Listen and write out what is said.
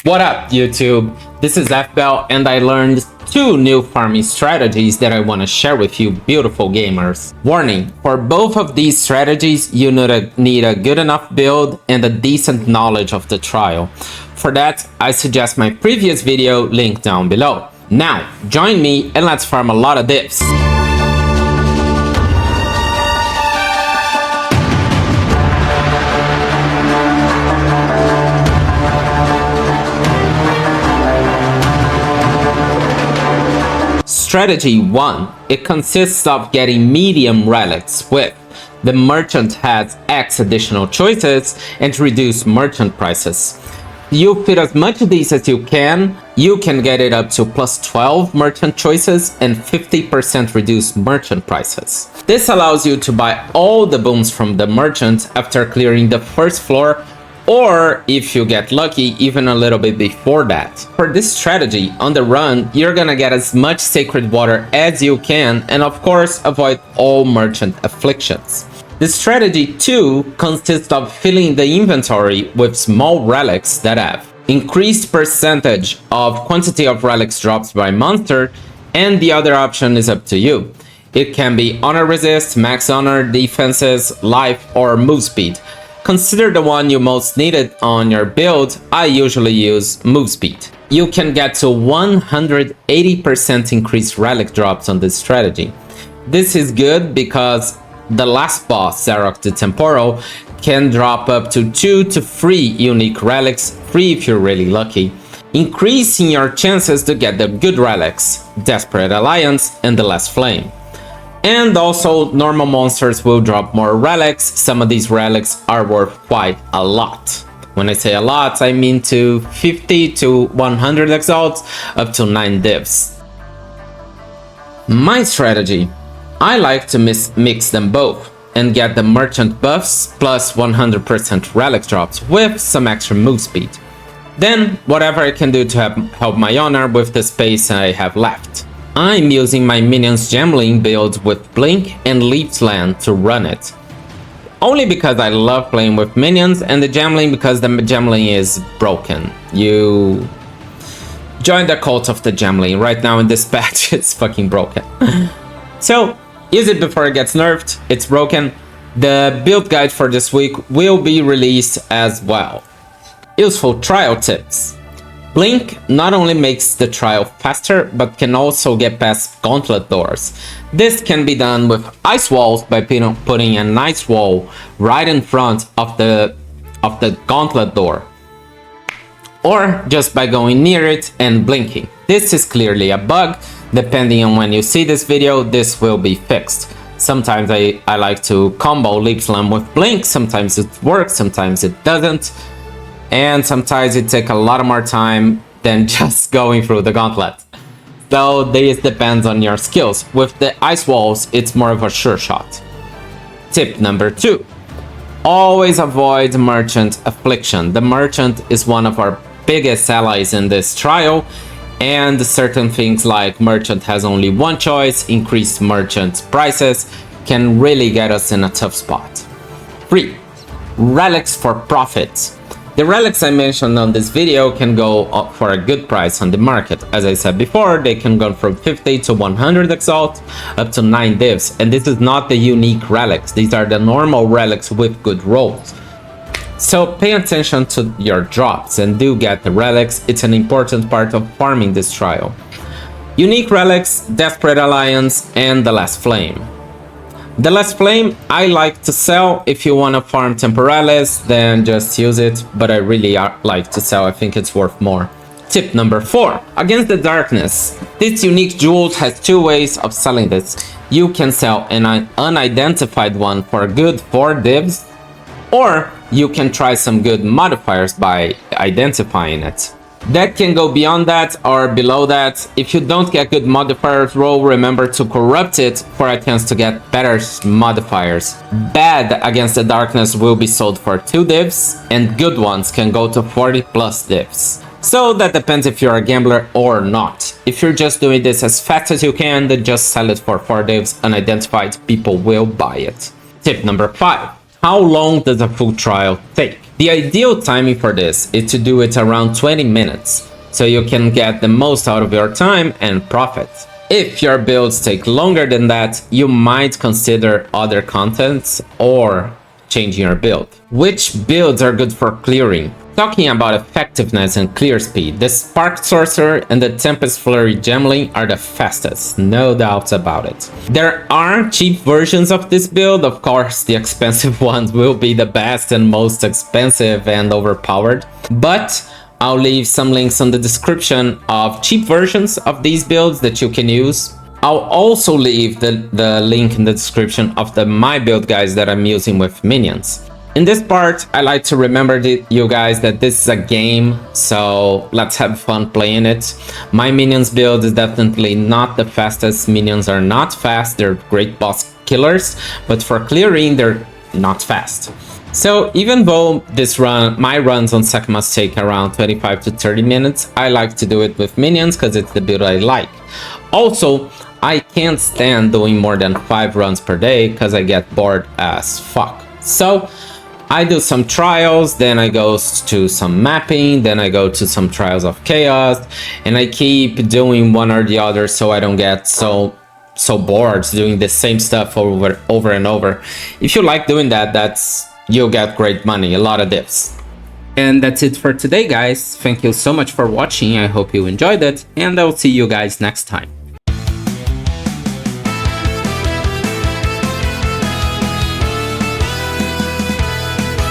What up, YouTube? This is FBell, and I learned 2 new farming strategies that I want to share with you, beautiful gamers. Warning, for both of these strategies, you need a good enough build and a decent knowledge of the trial. For that, I suggest my previous video, link down below. Now, join me and let's farm a lot of dips. Strategy 1. It consists of getting medium relics with the merchant has X additional choices and reduce merchant prices. You fit as much of these as you can get it up to plus 12 merchant choices and 50% reduced merchant prices. This allows you to buy all the booms from the merchant after clearing the first floor, or if you get lucky, even a little bit before that. For this strategy, on the run, you're gonna get as much sacred water as you can, and of course, avoid all merchant afflictions. The strategy 2 consists of filling the inventory with small relics that have increased percentage of quantity of relics drops by monster, and the other option is up to you. It can be honor resist, max honor, defenses, life, or move speed. Consider the one you most needed on your build. I usually use move speed. You can get to 180% increased relic drops on this strategy. This is good because the last boss, Zarok the Temporal, can drop up to 2 to 3 unique relics, 3 if you're really lucky, increasing your chances to get the good relics, Desperate Alliance and the Last Flame. And also, normal monsters will drop more relics. Some of these relics are worth quite a lot. When I say a lot, I mean to 50 to 100 exalts, up to 9 divs. My strategy. I like to mix them both and get the merchant buffs plus 100% relic drops with some extra move speed. Then, whatever I can do to help my honor with the space I have left. I'm using my minions Gemling build with Blink and Leap's Land to run it. Only because I love playing with minions, and the Gemling because the Gemling is broken. You join the cult of the Gemling. Right now in this patch, it's fucking broken. So, use it before it gets nerfed. It's broken. The build guide for this week will be released as well. Useful trial tips. Blink not only makes the trial faster, but can also get past gauntlet doors. This can be done with ice walls by putting an ice wall right in front of the gauntlet door, or just by going near it and blinking. This is clearly a bug. Depending on when you see this video, this will be fixed. Sometimes I like to combo Leap Slam with Blink, sometimes it works, sometimes it doesn't. And sometimes it takes a lot more time than just going through the gauntlet. So this depends on your skills. With the ice walls, it's more of a sure shot. Tip number 2. Always avoid merchant affliction. The merchant is one of our biggest allies in this trial, and certain things like merchant has only one choice, increased merchant prices, can really get us in a tough spot. 3. Relics for profit. The relics I mentioned on this video can go up for a good price on the market. As I said before, they can go from 50 to 100 exalt, up to 9 divs. And this is not the unique relics. These are the normal relics with good rolls. So pay attention to your drops and do get the relics. It's an important part of farming this trial. Unique relics, Desperate Alliance, and the Last Flame. The Last Flame, I like to sell. If you want to farm Temporales, then just use it, but I really like to sell. I think it's worth more. Tip number 4. Against the Darkness. This unique jewel has 2 ways of selling this. You can sell an unidentified one for a good 4 divs, or you can try some good modifiers by identifying it. That can go beyond that or below that. If you don't get good modifiers roll, remember to corrupt it for a chance to get better modifiers. Bad Against the Darkness will be sold for 2 divs, and good ones can go to 40 plus divs. So that depends if you're a gambler or not. If you're just doing this as fast as you can, then just sell it for 4 divs unidentified, people will buy it. Tip number 5. How long does a full trial take? The ideal timing for this is to do it around 20 minutes, so you can get the most out of your time and profit. If your builds take longer than that, you might consider other contents or changing your build. Which builds are good for clearing? Talking about effectiveness and clear speed, the Spark Sorcerer and the Tempest Flurry Gemling are the fastest, no doubts about it. There are cheap versions of this build, of course the expensive ones will be the best and most expensive and overpowered, but I'll leave some links on the description of cheap versions of these builds that you can use. I'll also leave the link in the description of my build guides that I'm using with minions. In this part, I like to remember you guys that this is a game, so let's have fun playing it. My minions build is definitely not the fastest. Minions are not fast, they're great boss killers, but for clearing, they're not fast. So even though my runs on sekhemas take around 25 to 30 minutes, I like to do it with minions because it's the build I like. Also, I can't stand doing more than 5 runs per day because I get bored as fuck. So I do some trials, then I go to some mapping, then I go to some trials of chaos, and I keep doing one or the other so I don't get so bored doing the same stuff over and over. If you like doing that, you'll get great money, a lot of diffs. And that's it for today, guys. Thank you so much for watching. I hope you enjoyed it, and I'll see you guys next time.